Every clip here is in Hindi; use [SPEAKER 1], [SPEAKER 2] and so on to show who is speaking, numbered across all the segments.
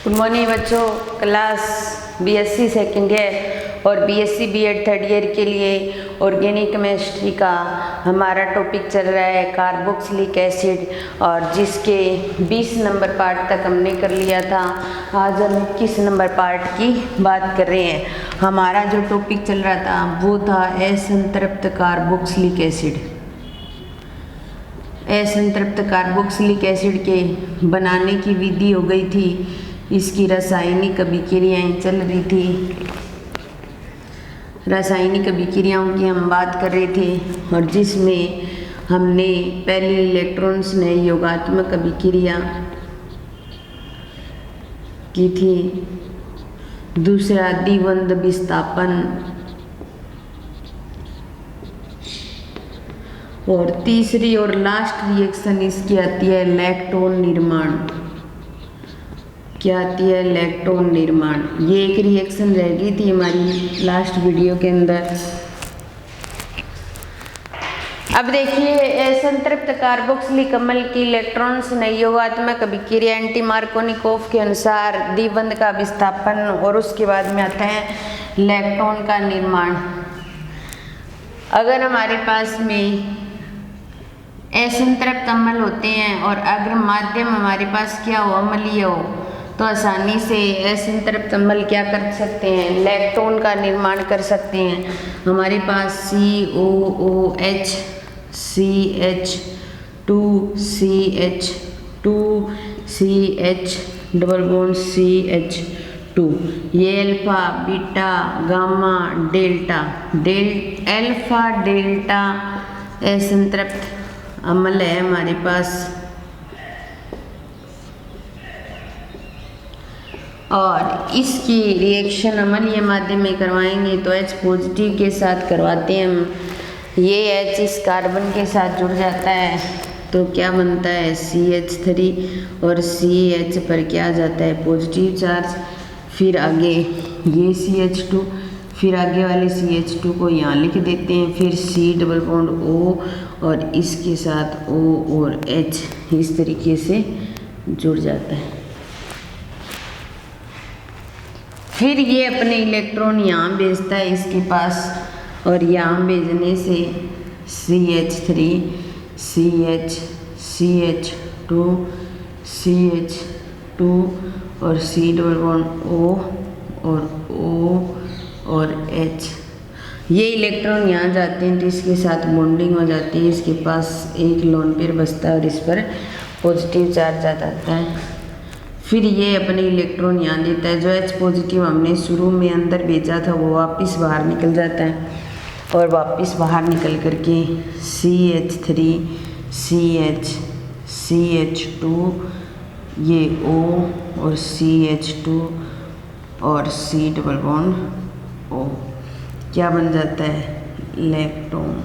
[SPEAKER 1] गुड मॉर्निंग बच्चों। क्लास बीएससी सेकेंड ईयर और बीएससी बीएड थर्ड ईयर के लिए ऑर्गेनिक केमिस्ट्री का हमारा टॉपिक चल रहा है कार्बोक्सिलिक एसिड, और जिसके 20 नंबर पार्ट तक हमने कर लिया था। आज हम 21 नंबर पार्ट की बात कर रहे हैं। हमारा जो टॉपिक चल रहा था वो था असंतृप्त कार्बोक्सिलिक एसिड। असंतृप्त कार्बोक्सिलिक एसिड के बनाने की विधि हो गई थी, इसकी रासायनिक अभिक्रियाएं चल रही थी। रासायनिक अभिक्रियाओं की हम बात कर रहे थे, और जिसमें हमने पहले इलेक्ट्रॉन्स ने योगात्मक अभिक्रिया की थी, दूसरा द्विबंध विस्थापन, और तीसरी और लास्ट रिएक्शन इसकी आती है लैक्टोन निर्माण। क्या आती है? लैक्टोन निर्माण। ये एक रिएक्शन रह गई थी हमारी लास्ट वीडियो के अंदर। अब देखिए, असंतृप्त कार्बोक्सिलिक अम्ल की इलेक्ट्रॉन्स ने योगात्मक अभिक्रिया एंटी मार्कोनिकोव के अनुसार द्विबंध का विस्थापन, और उसके बाद में आता है लैक्टोन का निर्माण। अगर हमारे पास में असंतृप्त अम्ल होते हैं और अगर माध्यम हमारे पास क्या हो, अम्लीय हो, तो आसानी से असंतृप्त अम्ल क्या कर सकते हैं? लैक्टोन का निर्माण कर सकते हैं। हमारे पास COOH CH2 CH2 CH double bond CH2, ये alpha beta gamma delta alpha delta असंतृप्त अम्ल है हमारे पास। और इसकी रिएक्शन अम्लीय माध्यम में करवाएंगे तो H पॉजिटिव के साथ करवाते हैं हम। ये H इस कार्बन के साथ जुड़ जाता है तो क्या बनता है? CH3, और CH पर क्या आ जाता है? Positive charge. फिर आगे ये CH2, फिर आगे वाले CH2 को यहाँ लिख देते हैं। फिर C डबल बॉन्ड O, और इसके साथ O और H इस तरीके से जुड़ जाता है। फिर ये अपने इलेक्ट्रॉन यहाँ भेजता है इसके पास, और यहाँ भेजने से CH3 CH CH2 CH2 और C डबल बॉन्ड O और O और H, ये इलेक्ट्रॉन यहाँ जाते हैं तो इसके साथ बॉन्डिंग हो जाती है। इसके पास एक लोन पेयर बचता है और इस पर पॉजिटिव चार्ज आ जाता है। फिर ये अपने इलेक्ट्रॉन यहाँ देता है। जो H पॉजिटिव हमने शुरू में अंदर भेजा था वो वापस बाहर निकल जाता है, और वापस बाहर निकल करके CH3 CH CH2 ये O और CH2 और C डबल बॉन्ड O क्या बन जाता है? लैक्टोन।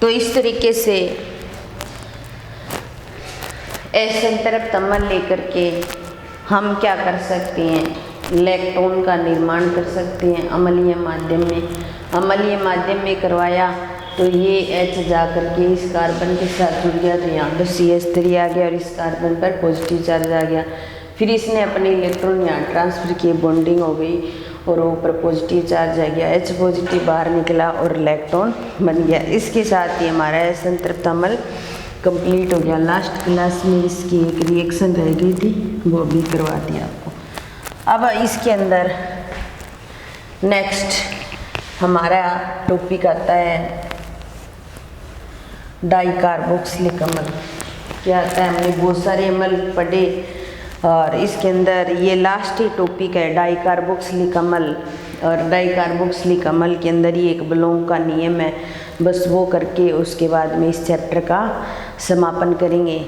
[SPEAKER 1] तो इस तरीके से असंतृप्त अम्ल लेकर के हम क्या कर सकते हैं? लैक्टोन का निर्माण कर सकते हैं अम्लीय माध्यम में। अम्लीय माध्यम में करवाया तो ये H जा करके इस कार्बन के साथ जुड़ गया, तो यहाँ पर CH3 आ गया और इस कार्बन पर पॉजिटिव चार्ज आ गया। फिर इसने अपने इलेक्ट्रॉन यहाँ ट्रांसफर किए, बॉन्डिंग हो गई और ऊपर पॉजिटिव चार्ज आ गया। H पॉजिटिव बाहर निकला और लैक्टोन बन गया। इसके साथ ही हमारा असंतृप्त अम्ल कंप्लीट हो गया। लास्ट क्लास में इसकी एक रिएक्शन रह गई थी, वो भी करवा दिया आपको। अब इसके अंदर नेक्स्ट हमारा टॉपिक आता है डाइकार्बोक्सिलिक अम्ल। क्या आता है? हमने बहुत सारे अम्ल पढ़े और इसके अंदर ये लास्ट ही टॉपिक है डाइकार्बोक्सिलिक अम्ल। और डाइकार्बोक्सिलिक अम्ल के अंदर ही एक ब्लोम का नियम है, बस वो करके उसके बाद में इस चैप्टर का समापन करेंगे।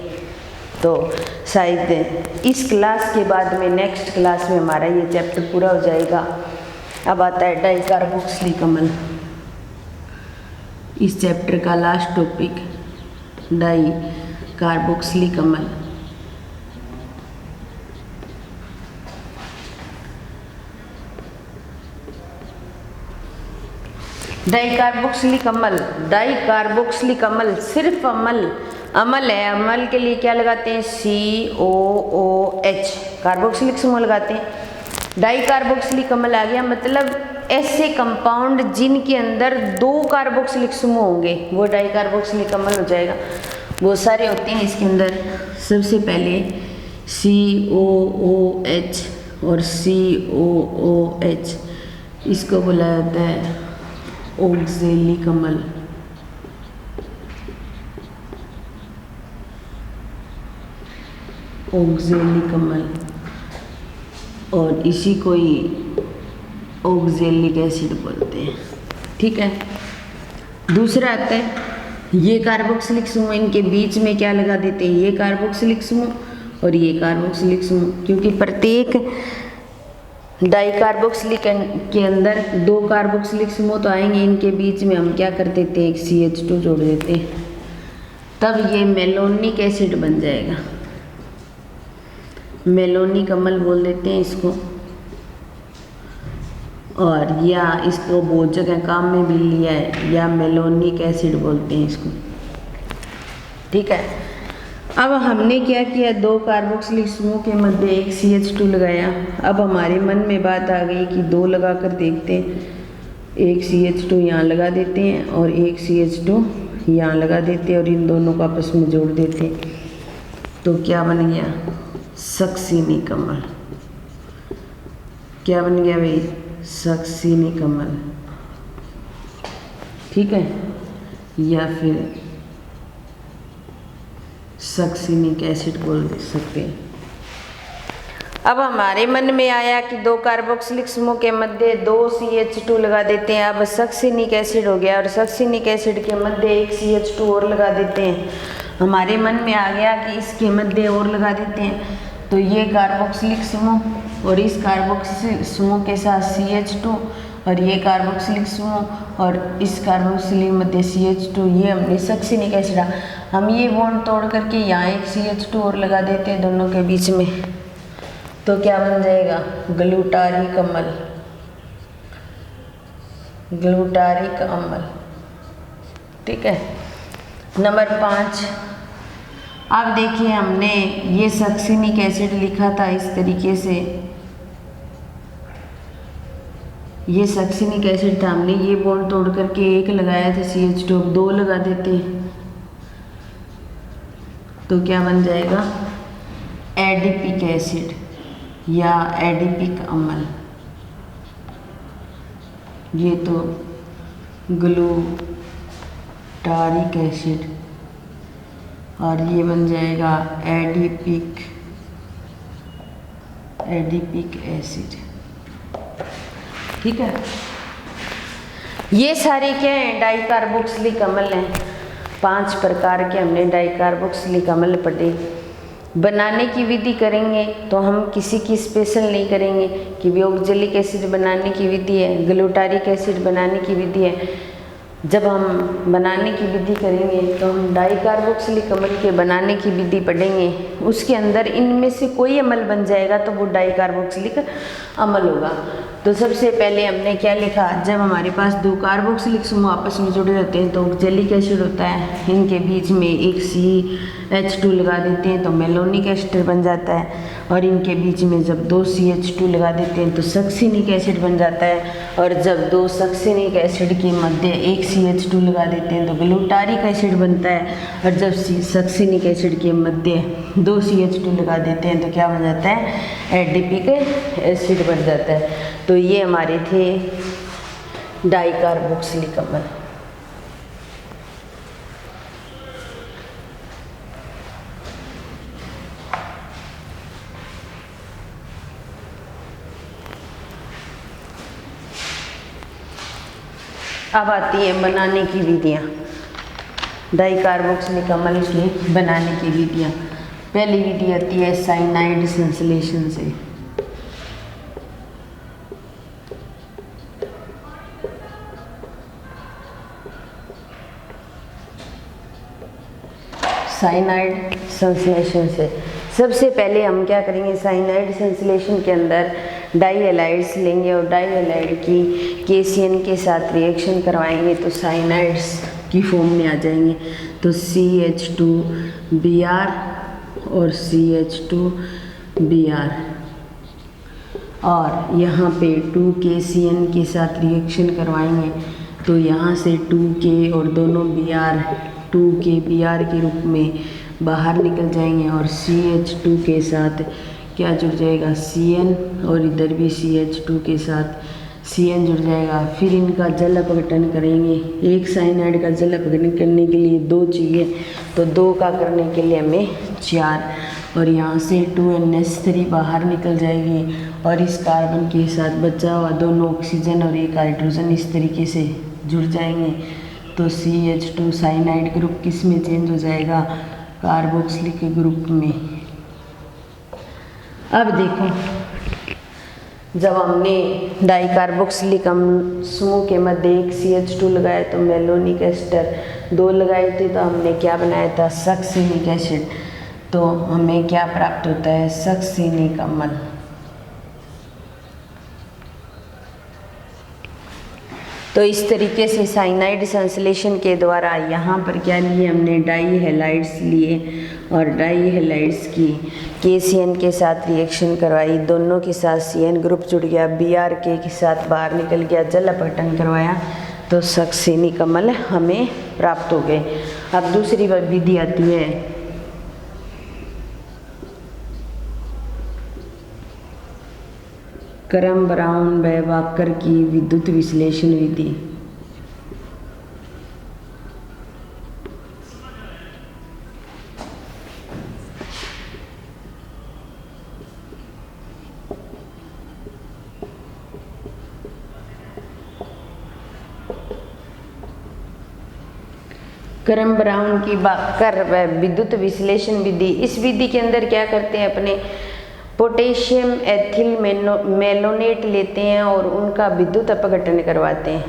[SPEAKER 1] तो शायद इस क्लास के बाद में नेक्स्ट क्लास में हमारा ये चैप्टर पूरा हो जाएगा। अब आता है डाइकार्बोक्सिलिक अम्ल, इस चैप्टर का लास्ट टॉपिक डाइकार्बोक्सिलिक अम्ल। डाइकार्बोक्सिलिक अम्ल सिर्फ अम्ल अम्ल है, अम्ल के लिए क्या लगाते हैं, COOH कार्बोक्सिलिक समूह लगाते हैं। डाई कार्बोक्सिलिक अम्ल आ गया, मतलब ऐसे कंपाउंड जिनके अंदर 2 कार्बोक्सिलिक समूह होंगे वो डाई कार्बोक्सिलिक अम्ल हो जाएगा। बहुत सारे होते हैं इसके अंदर। सबसे पहले COOH और COOH, इसको बोला जाता है ऑक्जेलिक अम्ल। ऑक्जेलिक अम्ल, और इसी को ही ऑक्जेलिक एसिड बोलते हैं। ठीक है। दूसरा आता है ये कार्बोक्सिलिक समूह, इनके बीच में क्या लगा देते हैं, ये कार्बोक्सिलिक समूह और ये कार्बोक्सिलिक समूह, क्योंकि प्रत्येक डाई कार्बोक्सिलिक के अंदर 2 कार्बोक्सिलिक समूह तो आएंगे, इनके बीच में हम क्या कर देते हैं, एक CH2 जोड़ देते हैं, तब ये मेलोनिक एसिड बन जाएगा। मेलोनिक अम्ल बोल देते हैं इसको, और या इसको बहुत जगह काम में भी लिया है, या मेलोनिक एसिड बोलते हैं इसको। ठीक है। अब हमने क्या किया, 2 कार्बोक्सिलिक समूह के मध्य एक CH2 लगाया। अब हमारे मन में बात आ गई कि 2 लगा कर देखते हैं, एक CH2 यहाँ लगा देते हैं और एक CH2 यहाँ लगा देते हैं और इन दोनों को आपस में जोड़ देते हैं, तो क्या बन गया, सक्सिनिक अम्ल। क्या बन गया भाई, सक्सिनिक अम्ल। ठीक है, या फिर सक्सिनिक एसिड बोल सकते हैं। अब हमारे मन में आया कि 2 कार्बोक्सिलिक समूह के मध्य 2 CH2 लगा देते हैं, अब सक्सिनिक एसिड हो गया, और सक्सिनिक एसिड के मध्य एक CH2 और लगा देते हैं। हमारे मन में आ गया कि इसके मध्य और लगा देते हैं, तो ये कार्बोक्सिलिक समूह और इस कार्बोक्सिलिक समूह के साथ CH2, और ये कार्बोक्सिलिक समूह और इस कार्बोक्सिलिक मध्य CH2, ये हमने सक्सिनिक एसिड। हम ये बॉन्ड तोड़ करके यहाँ एक CH2 और लगा देते हैं दोनों के बीच में, तो क्या बन जाएगा, ग्लूटारिक अम्ल। ग्लूटारिक अम्ल। ठीक है। नंबर 5, अब देखिए हमने ये सक्सिनिक एसिड लिखा था इस तरीके से, ये सक्सिनिक एसिड था, हमने ये बॉन्ड तोड़ करके एक लगाया था CH2, अब 2 लगा देते हैं, तो क्या बन जाएगा, एडिपिक एसिड या एडिपिक अम्ल। ये तो ग्लूटारिक एसिड, और ये बन जाएगा एडिपिक एसिड। ठीक है। ये सारे क्या हैं, डाई कार्बोक्सिलिक अम्ल हैं। 5 प्रकार के हमने डाई कार्बोक्सिलिक अम्ल पढ़े। बनाने की विधि करेंगे तो हम किसी की स्पेशल नहीं करेंगे कि भी ऑक्जेलिक एसिड बनाने की विधि है, ग्लूटारिक एसिड बनाने की विधि है। जब हम बनाने की विधि करेंगे तो हम डाई कार्बोक्सिलिक अम्ल के बनाने की विधि पढ़ेंगे, उसके अंदर इनमें से कोई अम्ल बन जाएगा तो वो डाई कार्बोक्सिलिक अम्ल होगा। तो सबसे पहले हमने क्या लिखा, जब हमारे पास 2 कार्बोक्सिलिक समूह आपस में जुड़े रहते हैं तो ऑक्जेलिक एसिड होता है, इनके बीच में एक CH2 लगा देते हैं तो मेलोनिक एस्टर बन जाता है, और इनके बीच में जब 2 CH2 लगा देते हैं तो सक्सिनिक एसिड बन जाता है, और जब 2 सक्सिनिक एसिड के मध्य एक CH2 लगा देते हैं तो ग्लूटारिक एसिड बनता है, और जब सक्सिनिक एसिड के मध्य 2 CH2 लगा देते हैं तो क्या बन जाता है, एडिपिक एसिड बन जाता है। तो ये हमारे थे डाई कार्बोक्सिलिक अम्ल। अब आती है बनाने की विधियाँ, डाई कार्बोक्सिलिक अम्ल के बनाने की विधियाँ। पहली विधि आती है साइनाइड संश्लेषण से। साइनाइड संश्लेषण से सबसे पहले हम क्या करेंगे, साइनाइड संश्लेषण के अंदर डाई हैलाइड्स लेंगे और डाई हैलाइड की KCN के साथ रिएक्शन करवाएंगे तो साइनाइड्स की फॉर्म में आ जाएंगे। तो CH2Br और CH2Br, और यहाँ पे 2KCN के साथ रिएक्शन करवाएंगे तो यहाँ से 2K और दोनों Br 2KBr के रूप में बाहर निकल जाएंगे, और CH2 के साथ क्या जुड़ जाएगा, CN, और इधर भी CH2 के साथ CN जुड़ जाएगा। फिर इनका जल अपघटन करेंगे। एक साइनाइड का जल अपघटन करने के लिए 2 चाहिए, तो 2 का करने के लिए हमें 4, और यहाँ से 2NH3 बाहर निकल जाएगी, और इस कार्बन के साथ बचा हुआ दोनों ऑक्सीजन और एक हाइड्रोजन इस तरीके से जुड़ जाएंगे। तो CH2 साइनाइड ग्रुप किस में चेंज हो जाएगा, कार्बोक्सिलिक ग्रुप में। अब देखो, जब हमने डाइकार्बोक्सिलिक अम्ल समूह के मध्य एक CH2 लगाया तो मेलोनिक एस्टर 2 लगाए थे, तो हमने क्या बनाया था, सक्सिनिक एसिड। तो हमें क्या प्राप्त होता है, सक्सिनिक अम्ल। तो इस तरीके से साइनाइड संश्लेषण के द्वारा यहाँ पर क्या लिए हमने, डाई हैलाइड्स लिए, और डाई हैलाइड्स की KCN के साथ रिएक्शन करवाई, दोनों के साथ CN ग्रुप जुड़ गया, Br के साथ बाहर निकल गया, जल अपघटन करवाया, तो सक्सिनिक अम्ल हमें प्राप्त हो गए। अब दूसरी विधि आती है क्रम ब्राउन बेवाकर की विद्युत विश्लेषण विधि। क्रम ब्राउन की बाकर विद्युत विश्लेषण विधि। इस विधि के अंदर क्या करते हैं, अपने पोटेशियम एथिल मेलोनेट लेते हैं और उनका विद्युत अपघटन करवाते हैं।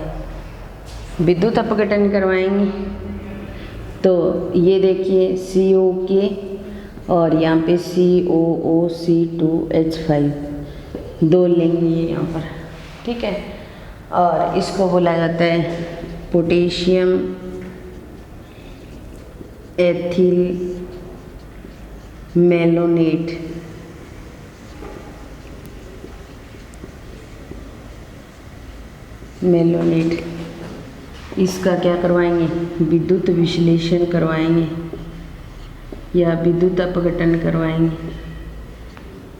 [SPEAKER 1] विद्युत अपघटन करवाएंगे तो ये देखिए COK और यहाँ पे COOC2H5 2 लेंगे यहाँ पर, ठीक है। और इसको बोला जाता है पोटेशियम एथिल मेलोनेट। इसका क्या करवाएंगे, विद्युत विश्लेषण करवाएंगे या विद्युत अपघटन करवाएंगे।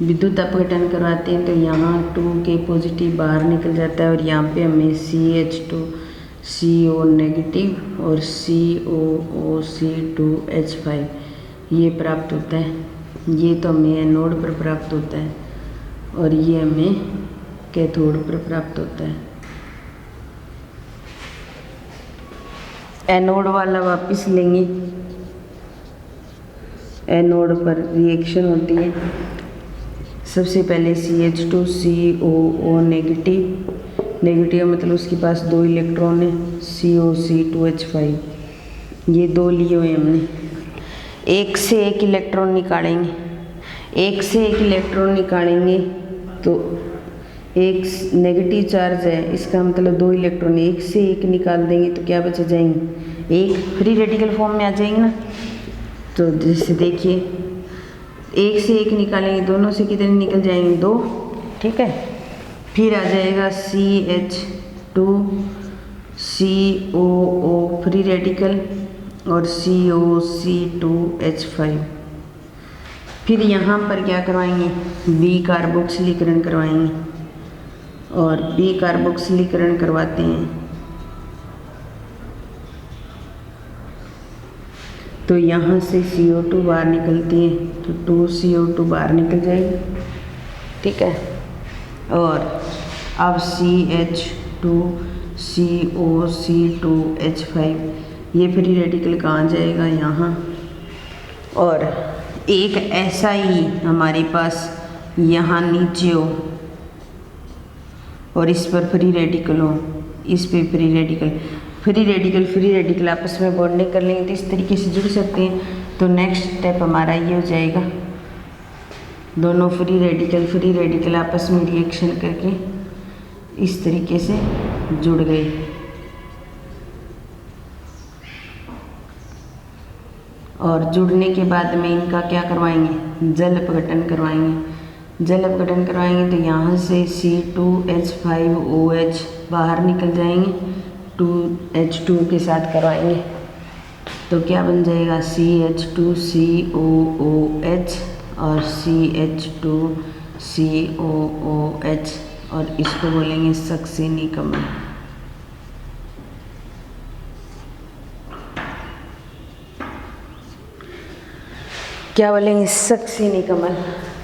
[SPEAKER 1] विद्युत अपघटन करवाते हैं तो यहाँ 2K पॉजिटिव बाहर निकल जाता है, और यहाँ पे हमें CH2CO नेगेटिव और COOC2H5 ये प्राप्त होता है। ये तो हमें एनोड पर प्राप्त होता है और ये हमें कैथोड पर प्राप्त होता है। एनोड वाला वापस लेंगे। एनोड पर रिएक्शन होती है, सबसे पहले CH2COO नेगेटिव मतलब उसके पास 2 इलेक्ट्रॉन है, COC2H5 ये 2 लिए हुए हमने। एक से एक इलेक्ट्रॉन निकालेंगे, तो एक नेगेटिव चार्ज है, इसका मतलब 2 इलेक्ट्रॉन, एक से एक निकाल देंगे तो क्या बच जाएंगे, एक फ्री रेडिकल फॉर्म में आ जाएंगे ना। तो जैसे देखिए, एक से एक निकालेंगे, दोनों से कितने निकल जाएंगे, 2, ठीक है। फिर आ जाएगा CH2COO फ्री रेडिकल और COC2H5। फिर यहाँ पर क्या करवाएंगे, बी कार्बोक्सिलीकरण करवाएंगे, और बी कार्बोक्सिलीकरण करवाते हैं तो यहाँ से CO2 बाहर निकलती है, तो 2CO2 बाहर निकल जाएगी, ठीक है। और अब CH2COC2H5 ये फ्री रेडिकल कहाँ जाएगा, यहाँ। और एक ऐसा ही हमारे पास यहाँ नीचे हो और इस पर फ्री रेडिकल हो, इस पे फ्री रेडिकल आपस में बॉन्डिंग कर लेंगे तो इस तरीके से जुड़ सकते हैं। तो नेक्स्ट स्टेप हमारा ये हो जाएगा, दोनों फ्री रेडिकल आपस में रिएक्शन करके इस तरीके से जुड़ गए। और जुड़ने के बाद में इनका क्या करवाएंगे, जल अपघटन करवाएंगे। जल अपघटन करवाएंगे तो यहाँ से C2H5OH बाहर निकल जाएंगे, 2H2 के साथ करवाएंगे तो क्या बन जाएगा, CH2COOH और CH2COOH और इसको बोलेंगे सक्सेनी कमल। क्या बोलेंगे, सक्सेनी कमल।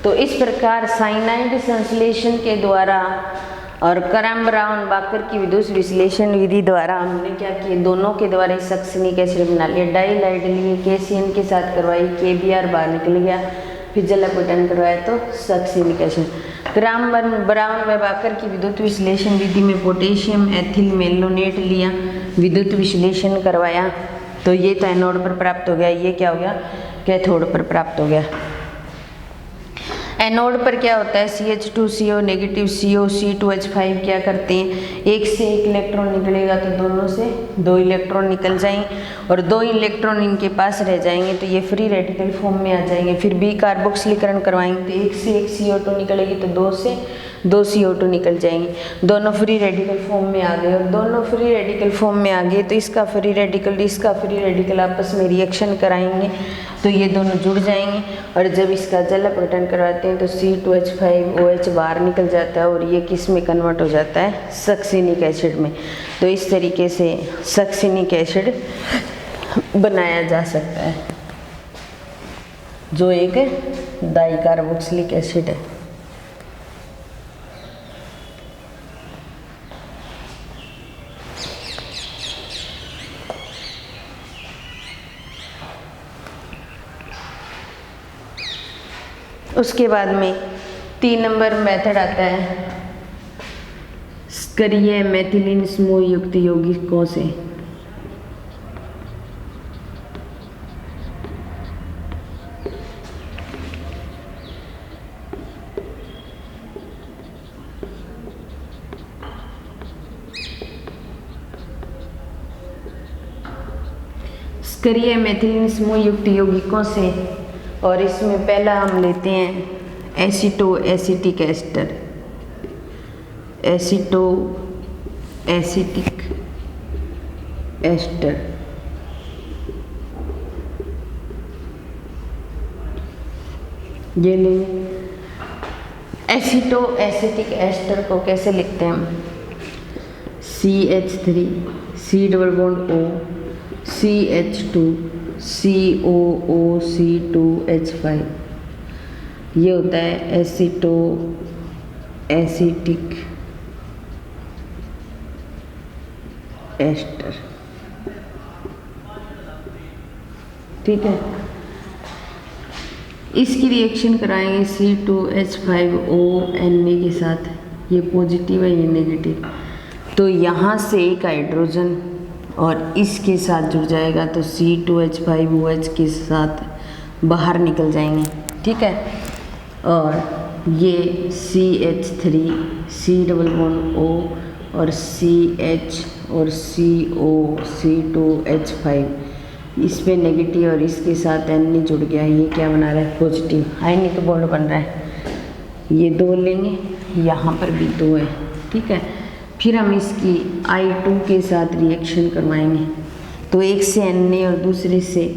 [SPEAKER 1] तो इस प्रकार साइनाइड संश्लेषण के द्वारा और करम ब्राउन बाकर की विद्युत विश्लेषण विधि द्वारा हमने क्या किया, दोनों के द्वारा सक्सेनिक एसिड बना लिया। डाइलाइड लिए KCN के साथ करवाई, KBr बाहर निकल गया, फिर जल अपघटन करवाया तो सक्सेनिक एसिड। करम ब्राउन व बाकर की विद्युत विश्लेषण विधि में पोटेशियम एथिल मेलोनेट लिया, विद्युत विश्लेषण करवाया तो ये तो एनोड पर प्राप्त हो गया, ये क्या हो गया, कैथोड पर प्राप्त हो गया। एनोड पर क्या होता है, CH2CO नेगेटिव, CO C2H5 क्या करते हैं, एक से एक इलेक्ट्रॉन निकलेगा तो दोनों से दो इलेक्ट्रॉन निकल जाएंगे और दो इलेक्ट्रॉन इनके पास रह जाएंगे तो ये फ्री रेडिकल फॉर्म में आ जाएंगे। फिर बी कार्बोक्सिलीकरण करवाएंगे तो एक से एक CO2 निकलेगी तो दो से दो CO2 निकल जाएंगे, दोनों फ्री रेडिकल फॉर्म में आ गए और दोनों फ्री रेडिकल फॉर्म में आ गए तो इसका फ्री रेडिकल आपस में रिएक्शन कराएंगे तो ये दोनों जुड़ जाएंगे और जब इसका जल अपघटन करवाते हैं तो C2H5OH बाहर निकल जाता है और ये किस में कन्वर्ट हो जाता है, सक्सेनिक एसिड में। तो इस तरीके से सक्सेनिक एसिड बनाया जा सकता है जो एक डाइकार्बोक्सिलिक एसिड है। उसके बाद में 3 नंबर मेथड आता है स्करिय मेथिलीन समूह युक्त यौगिकों से। स्करिय मेथिलीन समूह युक्त यौगिकों से और इसमें पहला हम लेते हैं aceto acetic ester, aceto acetic ester. ये लेंगे। एसीटो एसिटिक एस्टर को कैसे लिखते हैं हम, CH3 C double bond O CH2 COOC2H5, ये होता है एसीटो एसिटिक एस्टर। ठीक है, इसकी रिएक्शन कराएंगे C2H5O Na के साथ, ये पॉजिटिव है ये नेगेटिव, तो यहाँ से एक हाइड्रोजन और इसके साथ जुड़ जाएगा तो C2H5OH के साथ बाहर निकल जाएंगे। ठीक है, और ये CH3 C double bond O और CH और CO C2H5, इस पे नेगेटिव और इसके साथ Na जुड़ गया, ये क्या बना रहा है, पॉजिटिव आयनिक बॉन्ड बन रहा है। ये दो लेंगे, यहाँ पर भी दो है। ठीक है, फिर हम इसकी I2 के साथ रिएक्शन करवाएंगे तो एक से Na और दूसरे से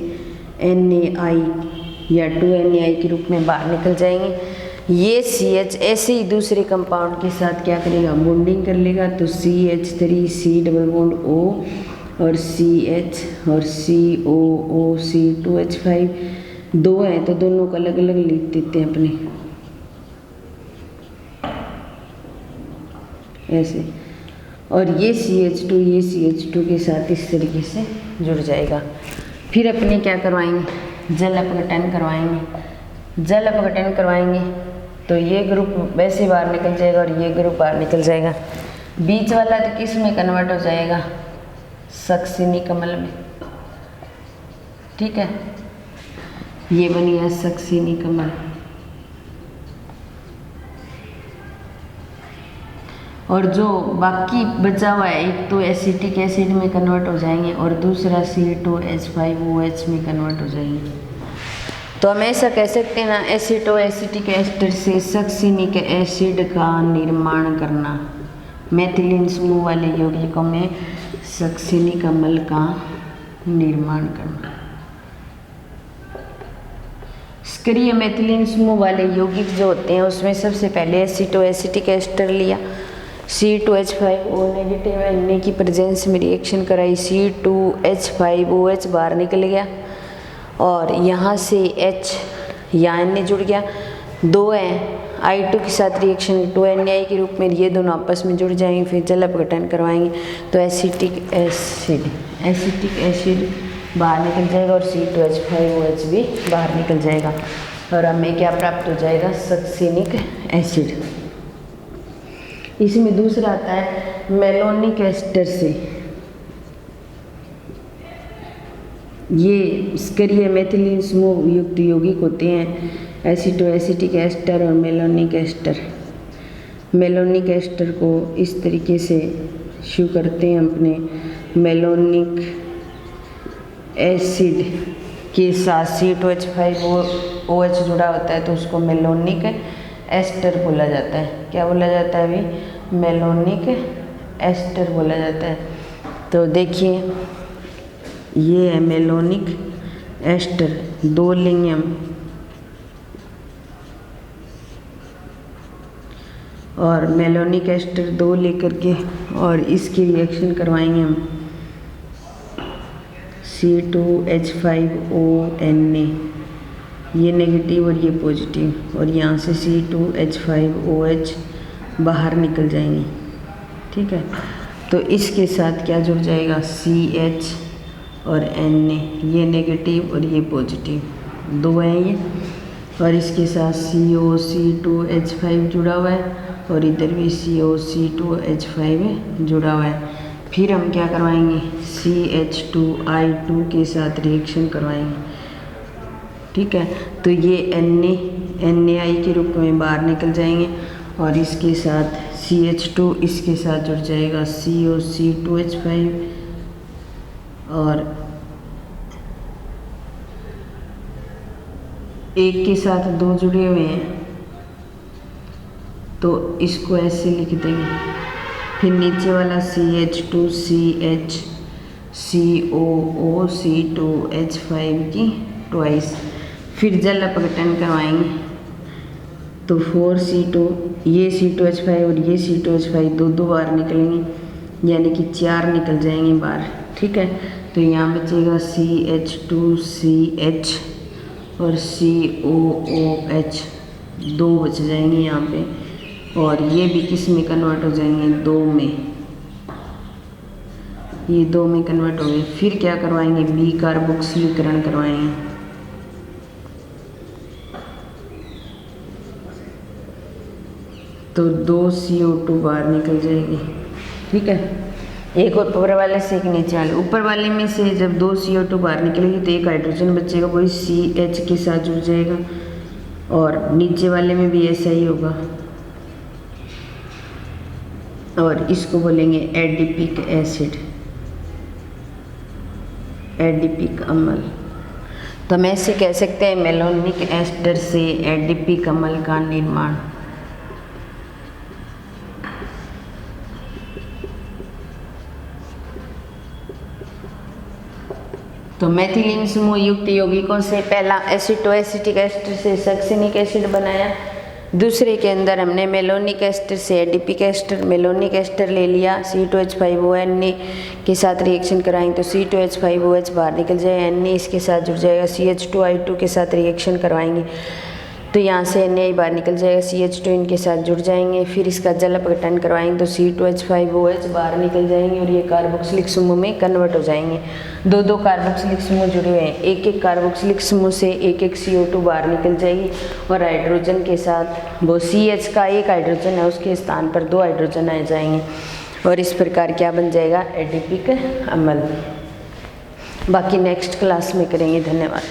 [SPEAKER 1] NaI या 2NaI के रूप में बाहर निकल जाएंगे। ये CH ऐसे ही दूसरे कंपाउंड के साथ क्या करेगा, बॉन्डिंग कर लेगा तो CH3 C double bond O और CH और COOC2H5, दो हैं तो दोनों को अलग अलग लिख देते हैं अपने, ऐसे। और ये CH2 के साथ इस तरीके से जुड़ जाएगा। फिर अपने क्या करवाएंगे, जल अपघटन करवाएंगे। जल अपघटन करवाएंगे तो ये ग्रुप वैसे बाहर निकल जाएगा और ये ग्रुप बाहर निकल जाएगा। बीच वाला तो किस में कन्वर्ट हो जाएगा, सक्सेनी कमल में। ठीक है, ये बन गया सक्सेनी कमल। और जो बाकी बचा हुआ है एक तो एसिटिक एसिड में कन्वर्ट हो जाएंगे और दूसरा C2H5OH में कन्वर्ट हो जाएंगे। तो हम ऐसा कह सकते हैं ना, एसिटो एसिटिक एस्टर से सक्सिनिक एसिड का निर्माण करना, मेथिलीन समूह वाले यौगिकों में सक्सिनिक अम्ल का निर्माण करना। सक्रिय मेथिलीन समूह वाले यौगिक जो होते हैं उसमें सबसे पहले एसिटो एसिटिक एस्टर लिया, C2H5O नेगेटिव Na की प्रेजेंस में रिएक्शन कराई, C2H5OH बाहर निकल गया और यहाँ से H या Na जुड़ गया, दो हैं I2 के साथ रिएक्शन 2Na के रूप में, ये दोनों आपस में जुड़ जाएंगे, फिर जल अपघटन करवाएंगे तो एसिटिक एसिड बाहर निकल जाएगा और C2H5OH भी बाहर निकल जाएगा और हमें क्या प्राप्त हो जाएगा, सक्सिनिक एसिड। इसमें दूसरा आता है मेलोनिक एस्टर से, ये सक्रिय मेथिलीन समूह युक्त यौगिक होते हैं, एसिटो एसिटिक एस्टर और मेलोनिक एस्टर। मेलोनिक एस्टर को इस तरीके से शो करते हैं अपने, मेलोनिक एसिड के साथ C2H5OH जुड़ा होता है तो उसको मेलोनिक एस्टर बोला जाता है। क्या बोला जाता है अभी, मेलोनिक एस्टर बोला जाता है। तो देखिए ये है मेलोनिक एस्टर, 2 लिंगियम और मेलोनिक एस्टर 2 लेकर के और इसकी रिएक्शन करवाएंगे हम C2H5ONA, ये नेगेटिव और ये पॉजिटिव, और यहाँ से C2H5OH बाहर निकल जाएंगे। ठीक है, तो इसके साथ क्या जुड़ जाएगा, CH और Na, ये नेगेटिव और ये पॉजिटिव, दो हैं ये, और इसके साथ COC2H5 जुड़ा हुआ है और इधर भी COC2H5 जुड़ा हुआ है। फिर हम क्या करवाएंगे, CH2I2 के साथ रिएक्शन करवाएंगे। ठीक है, तो ये NaI के रूप में बाहर निकल जाएंगे और इसके साथ CH2 इसके साथ जुड़ जाएगा COC2H5 और एक के साथ 2 जुड़े हुए हैं तो इसको ऐसे लिख देंगे। फिर नीचे वाला CH2CH COOC2H5 की ट्वाइस, फिर जल अपघटन करवाएंगे तो 4C2, ये C2H5 और ये C2H5 दो बाहर निकलेंगे, यानी कि 4 निकल जाएंगे बाहर। ठीक है, तो यहाँ बचेगा CH2CH और COOH, 2 बच जाएंगे यहाँ पे, और ये भी किस में कन्वर्ट हो जाएंगे, 2 में, ये 2 में कन्वर्ट हो गए। फिर क्या करवाएंगे, बी कार्बोक्सिलीकरण करवाएंगे। तो 2 CO2 बाहर निकल जाएगी। ठीक है, एक ऊपर वाले से एक नीचे वाले, ऊपर वाले में से जब 2 CO2 बाहर निकलेगी तो एक हाइड्रोजन बचेगा, वही CH के साथ जुड़ जाएगा, और नीचे वाले में भी ऐसा ही होगा, और इसको बोलेंगे एडिपिक एसिड, एडिपिक अम्ल। तो हम ऐसे कह सकते हैं मेलोनिक एस्टर से एडिपिक अम्ल का निर्माण। तो मेथिलीन समूह युक्त यौगिकों से पहला एसिटो एसिटिक एस्टर से सक्सिनिक एसिड बनाया, दूसरे के अंदर हमने मेलोनिक एस्टर से एडिपिक एस्टर, मेलोनिक एस्टर ले लिया, C2H5ONA के साथ रिएक्शन कराएंगे तो C2H5OH बाहर निकल जाए, Na इसके साथ जुड़ जाएगा, CH2I2 के साथ रिएक्शन करवाएंगे तो यहाँ से Na बाहर निकल जाएगा, CH2 इनके साथ जुड़ जाएंगे, फिर इसका जल अपघटन करवाएंगे तो C2H5OH बाहर निकल जाएंगे और ये कार्बोक्सिलिक समूह में कन्वर्ट हो जाएंगे। 2 कार्बोक्सिलिक समूह जुड़े हुए हैं, एक कार्बोक्सिलिक समूह से एक CO2 बाहर निकल जाएगी और हाइड्रोजन के साथ वो CH का एक हाइड्रोजन है उसके स्थान पर 2 हाइड्रोजन आ जाएंगे और इस प्रकार क्या बन जाएगा, एडिपिक अम्ल। बाकी नेक्स्ट क्लास में करेंगे। धन्यवाद।